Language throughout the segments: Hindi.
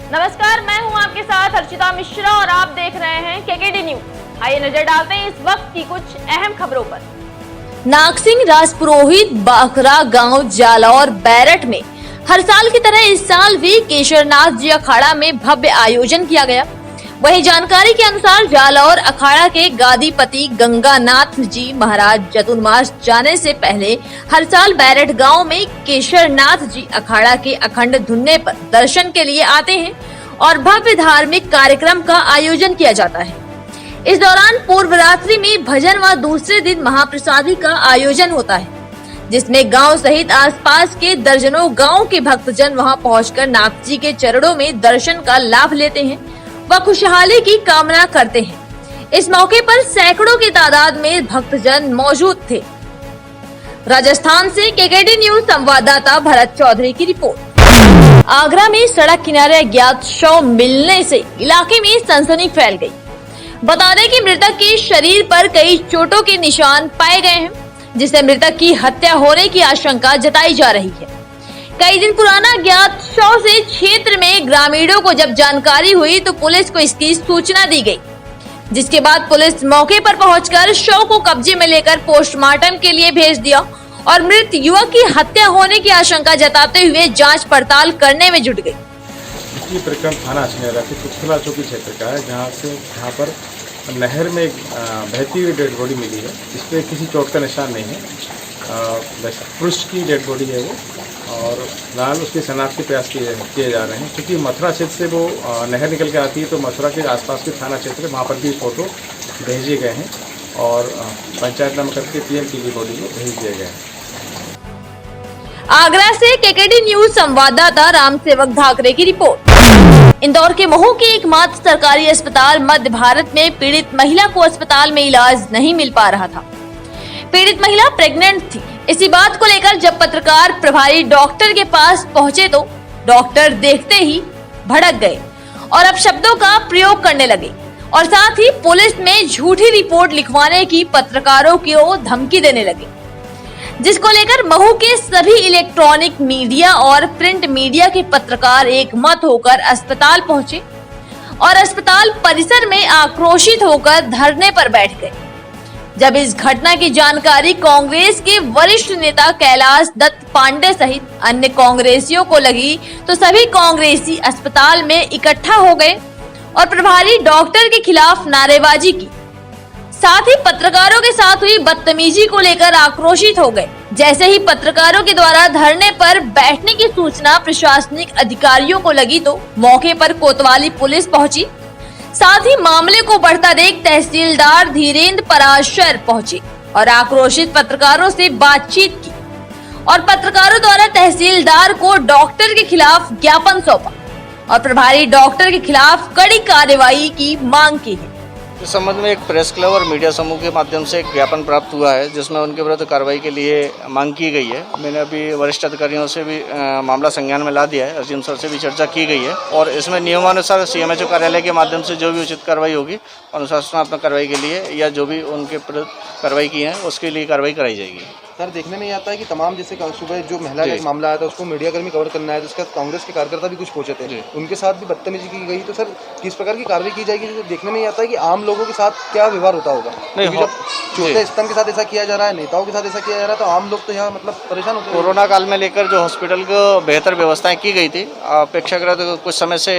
नमस्कार, मैं हूं आपके साथ अर्चिता मिश्रा और आप देख रहे हैं केकेडी न्यूज। आइए नजर डालते हैं इस वक्त की कुछ अहम खबरों पर। नागसिंह राजपुरोहित बाखरा गांव जालौर बैरट में हर साल की तरह इस साल भी केशरनाथ जी अखाड़ा में भव्य आयोजन किया गया। वही जानकारी के अनुसार जालौर अखाड़ा के गादीपति गंगानाथ जी महाराज चतुर्मास जाने से पहले हर साल बैरट गांव में केशरनाथ जी अखाड़ा के अखंड धुनने पर दर्शन के लिए आते हैं और भव्य धार्मिक कार्यक्रम का आयोजन किया जाता है। इस दौरान पूर्व रात्रि में भजन व दूसरे दिन महाप्रसादी का आयोजन होता है, जिसमें गांव सहित आसपास के दर्जनों गांव के भक्तजन वहां पहुंचकर नाथ जी के चरणों में दर्शन का लाभ लेते हैं व खुशहाली की कामना करते हैं। इस मौके पर सैकड़ों की तादाद में भक्तजन मौजूद थे। राजस्थान से केकेडी न्यूज संवाददाता भरत चौधरी की रिपोर्ट। आगरा में सड़क किनारे अज्ञात शव मिलने से इलाके में सनसनी फैल गई। बता दें कि मृतक के शरीर पर कई चोटों के निशान पाए गए हैं, जिससे मृतक की हत्या होने की आशंका जताई जा रही है। कई दिन पुराना अज्ञात शव से क्षेत्र में ग्रामीणों को जब जानकारी हुई तो पुलिस को इसकी सूचना दी गई, जिसके बाद पुलिस मौके पर पहुंचकर शव को कब्जे में लेकर पोस्टमार्टम के लिए भेज दिया और मृत युवक की हत्या होने की आशंका जताते हुए जांच पड़ताल करने में जुट गई। ये प्रकरण थाना छिनेरा के कुथला चौकी क्षेत्र का है, जहाँ पर नहर में बहती हुई डेड बॉडी मिली है। इस पर किसी चोट का निशान नहीं है। पुरुष की डेड बॉडी है वो, और फिलहाल उसकी शनाख्त के प्रयास किए जा रहे हैं। क्योंकि मथुरा क्षेत्र से वो नहर निकल के आती है, तो मथुरा के आसपास के थाना क्षेत्र वहाँ पर भी फ़ोटो भेजे गए हैं और पंचायतनामा करके पीएम की बॉडी को भेज दिए गए हैं। आगरा से केकेडी न्यूज संवाददाता राम सेवक धाकरे की रिपोर्ट। इंदौर के महू के एकमात्र सरकारी अस्पताल मध्य भारत में पीड़ित महिला को अस्पताल में इलाज नहीं मिल पा रहा था। पीड़ित महिला प्रेग्नेंट थी। इसी बात को लेकर जब पत्रकार प्रभारी डॉक्टर के पास पहुंचे तो डॉक्टर देखते ही भड़क गए और अपशब्दों का प्रयोग करने लगे और साथ ही पुलिस में झूठी रिपोर्ट लिखवाने की पत्रकारों को धमकी देने लगे, जिसको लेकर महू के सभी इलेक्ट्रॉनिक मीडिया और प्रिंट मीडिया के पत्रकार एक मत होकर अस्पताल पहुंचे और अस्पताल परिसर में आक्रोशित होकर धरने पर बैठ गए। जब इस घटना की जानकारी कांग्रेस के वरिष्ठ नेता कैलाश दत्त पांडे सहित अन्य कांग्रेसियों को लगी तो सभी कांग्रेसी अस्पताल में इकट्ठा हो गए और प्रभारी डॉक्टर के खिलाफ नारेबाजी की। साथ ही पत्रकारों के साथ हुई बदतमीजी को लेकर आक्रोशित हो गए। जैसे ही पत्रकारों के द्वारा धरने पर बैठने की सूचना प्रशासनिक अधिकारियों को लगी तो मौके पर कोतवाली पुलिस पहुंची। साथ ही मामले को बढ़ता देख तहसीलदार धीरेन्द्र पराशर पहुंचे और आक्रोशित पत्रकारों से बातचीत की और पत्रकारों द्वारा तहसीलदार को डॉक्टर के खिलाफ ज्ञापन सौंपा और प्रभारी डॉक्टर के खिलाफ कड़ी कार्रवाई की मांग की है। इस संबंध में एक प्रेस क्लब और मीडिया समूह के माध्यम से एक ज्ञापन प्राप्त हुआ है, जिसमें उनके विरुद्ध कार्रवाई के लिए मांग की गई है। मैंने अभी वरिष्ठ अधिकारियों से भी मामला संज्ञान में ला दिया है, एसडीएम सर से भी चर्चा की गई है और इसमें नियमानुसार सीएमएचओ कार्यालय के माध्यम से जो भी उचित कार्रवाई होगी अनुशासनात्मक कार्रवाई के लिए या जो भी उनके विरुद्ध कार्रवाई की है उसके लिए कार्रवाई कराई जाएगी। सर, देखने में ये आता है कि तमाम जैसे सुबह जो महिला का एक मामला आया था उसको मीडिया कर्मी कवर करना है, जिसका कांग्रेस के कार्यकर्ता भी कुछ पहुंचे थे, उनके साथ भी बदतमीजी की गई। तो सर, किस प्रकार की कार्रवाई की जाएगी? देखने में ये आता है कि आम लोगों के साथ क्या व्यवहार होता होगा। नहीं, जब चौथे स्तंभ के साथ ऐसा किया जा रहा है, नेताओं के साथ ऐसा किया जा रहा है, तो आम लोग तो यहाँ मतलब परेशान होते हैं। कोरोना काल में लेकर जो हॉस्पिटल को बेहतर व्यवस्थाएं की गई थी, अपेक्षाकृत कुछ समय से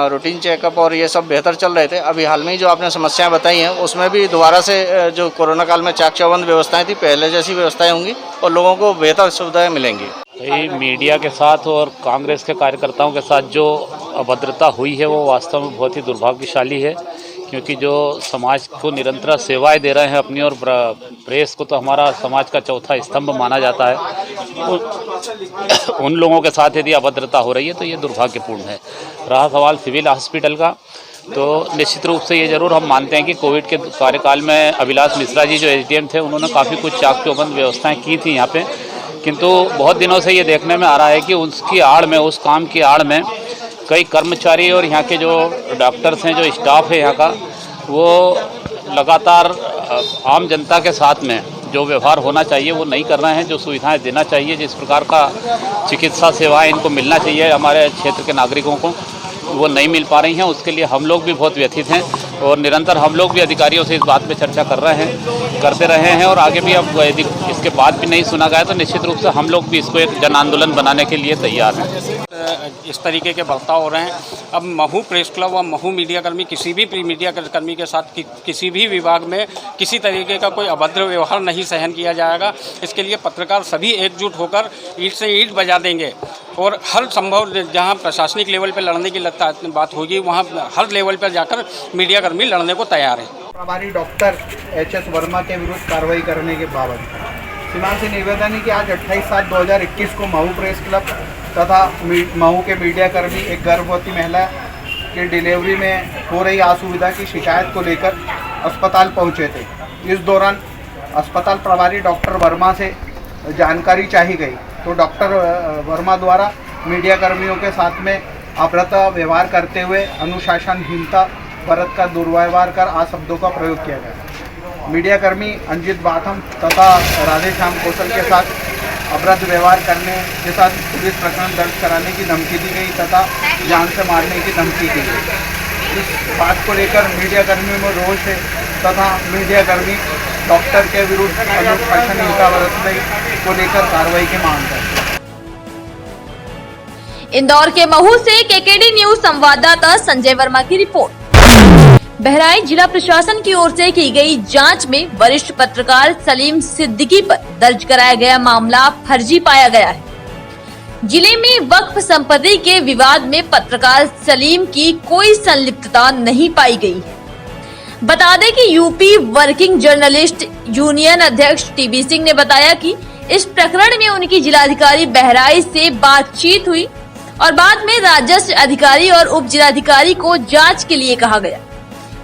रूटीन चेकअप और ये सब बेहतर चल रहे थे। अभी हाल में ही जो आपने समस्याएं बताई हैं उसमें भी दोबारा से जो कोरोना काल में चाक चौबंद व्यवस्थाएं थी, पहले जैसी व्यवस्थाएं होंगी और लोगों को बेहतर सुविधाएं मिलेंगी। मीडिया के साथ और कांग्रेस के कार्यकर्ताओं के साथ जो अभद्रता हुई है वो वास्तव में बहुत ही दुर्भाग्यशाली है, क्योंकि जो समाज को निरंतर सेवाएं दे रहे हैं अपनी, और प्रेस को तो हमारा समाज का चौथा स्तंभ माना जाता है, उन लोगों के साथ यदि अभद्रता हो रही है तो ये दुर्भाग्यपूर्ण है। रहा सवाल सिविल हॉस्पिटल का, तो निश्चित रूप से ये जरूर हम मानते हैं कि कोविड के कार्यकाल में अभिलाष मिश्रा जी जो एसडीएम थे उन्होंने काफ़ी कुछ चाक चौबंद व्यवस्थाएं की थी यहाँ पे, किंतु बहुत दिनों से ये देखने में आ रहा है कि उसकी आड़ में, उस काम की आड़ में कई कर्मचारी और यहाँ के जो डॉक्टर्स हैं, जो स्टाफ है यहाँ का, वो लगातार आम जनता के साथ में जो व्यवहार होना चाहिए वो नहीं कर रहे हैं, जो सुविधाएं देना चाहिए, जिस प्रकार का चिकित्सा सेवाएं इनको मिलना चाहिए हमारे क्षेत्र के नागरिकों को, वो नहीं मिल पा रही हैं, उसके लिए हम लोग भी बहुत व्यथित हैं और निरंतर हम लोग भी अधिकारियों से इस बात पे चर्चा करते रहे हैं और आगे भी अब यदि इसके बाद भी नहीं सुना गया तो निश्चित रूप से हम लोग भी इसको एक जन आंदोलन बनाने के लिए तैयार हैं। इस तरीके के बर्ताव हो रहे हैं। अब महू प्रेस क्लब व महू मीडिया कर्मी किसी भी मीडिया कर्मी के साथ किसी भी विभाग में किसी तरीके का कोई अभद्र व्यवहार नहीं सहन किया जाएगा। इसके लिए पत्रकार सभी एकजुट होकर ईंट से ईंट बजा देंगे और हर संभव जहां प्रशासनिक लेवल पर लड़ने की बात होगी वहां हर लेवल पर जाकर मीडिया कर्मी लड़ने को तैयार है। प्रभारी डॉक्टर एच.एस. वर्मा के विरुद्ध कार्रवाई करने के बाबत श्रीमान से निवेदन है कि आज 28/7/2021 को महू प्रेस क्लब तथा महू के मीडिया कर्मी एक गर्भवती महिला के डिलीवरी में हो रही असुविधा की शिकायत को लेकर अस्पताल पहुंचे थे। इस दौरान अस्पताल प्रभारी डॉक्टर वर्मा से जानकारी चाहिए गई तो डॉक्टर वर्मा द्वारा मीडिया कर्मियों के साथ में अभद्र व्यवहार करते हुए अनुशासनहीनता बरत कर दुर्व्यवहार कर शब्दों का प्रयोग किया गया। मीडिया कर्मी अंजित बाथम तथा राधेश्याम कौशल के साथ अभद्र व्यवहार करने के साथ पुलिस प्रकरण दर्ज कराने की धमकी दी गई तथा जान से मारने की धमकी दी गई। इस बात को लेकर मीडिया कर्मियों में रोष है तथा मीडिया कर्मी डॉक्टर के विरुद्ध अनुशासनहीनता बरतने को लेकर कार्रवाई की मांग करते हैं। इंदौर के महू से केकेडी न्यूज संवाददाता संजय वर्मा की रिपोर्ट। बहराइच जिला प्रशासन की ओर से की गई जांच में वरिष्ठ पत्रकार सलीम सिद्दीकी पर दर्ज कराया गया मामला फर्जी पाया गया है। जिले में वक्फ संपत्ति के विवाद में पत्रकार सलीम की कोई संलिप्तता नहीं पाई गई है। बता दें कि यूपी वर्किंग जर्नलिस्ट यूनियन अध्यक्ष टीबी सिंह ने बताया कि इस प्रकरण में उनकी जिलाधिकारी बहराइच से बातचीत हुई और बाद में राजस्व अधिकारी और उप जिलाधिकारी को जांच के लिए कहा गया।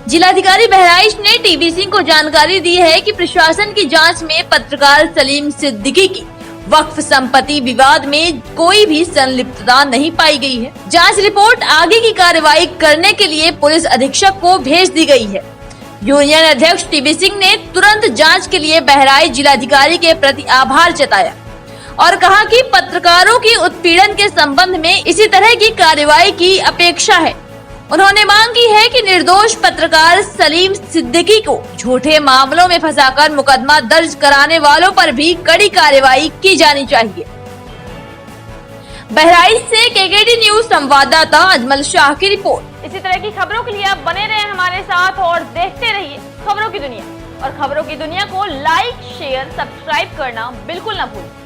जिलाधिकारी बहराइच ने टीबी सिंह को जानकारी दी है कि प्रशासन की जांच में पत्रकार सलीम सिद्दीकी की वक्फ संपत्ति विवाद में कोई भी संलिप्तता नहीं पाई गई है। जांच रिपोर्ट आगे की कार्रवाई करने के लिए पुलिस अधीक्षक को भेज दी गई है। यूनियन अध्यक्ष टीबी सिंह ने तुरंत जांच के लिए बहराइच जिलाधिकारी के प्रति आभार जताया और कहा कि पत्रकारों की उत्पीड़न के संबंध में इसी तरह की कार्रवाई की अपेक्षा है। उन्होंने मांग की है कि निर्दोष पत्रकार सलीम सिद्दीकी को झूठे मामलों में फंसाकर मुकदमा दर्ज कराने वालों पर भी कड़ी कार्रवाई की जानी चाहिए। बहराइच से केकेडी न्यूज संवाददाता अजमल शाह की रिपोर्ट। इसी तरह की खबरों के लिए आप बने रहें हमारे साथ और देखते रहिए खबरों की दुनिया। और खबरों की दुनिया को लाइक, शेयर, सब्सक्राइब करना बिल्कुल न भूलें।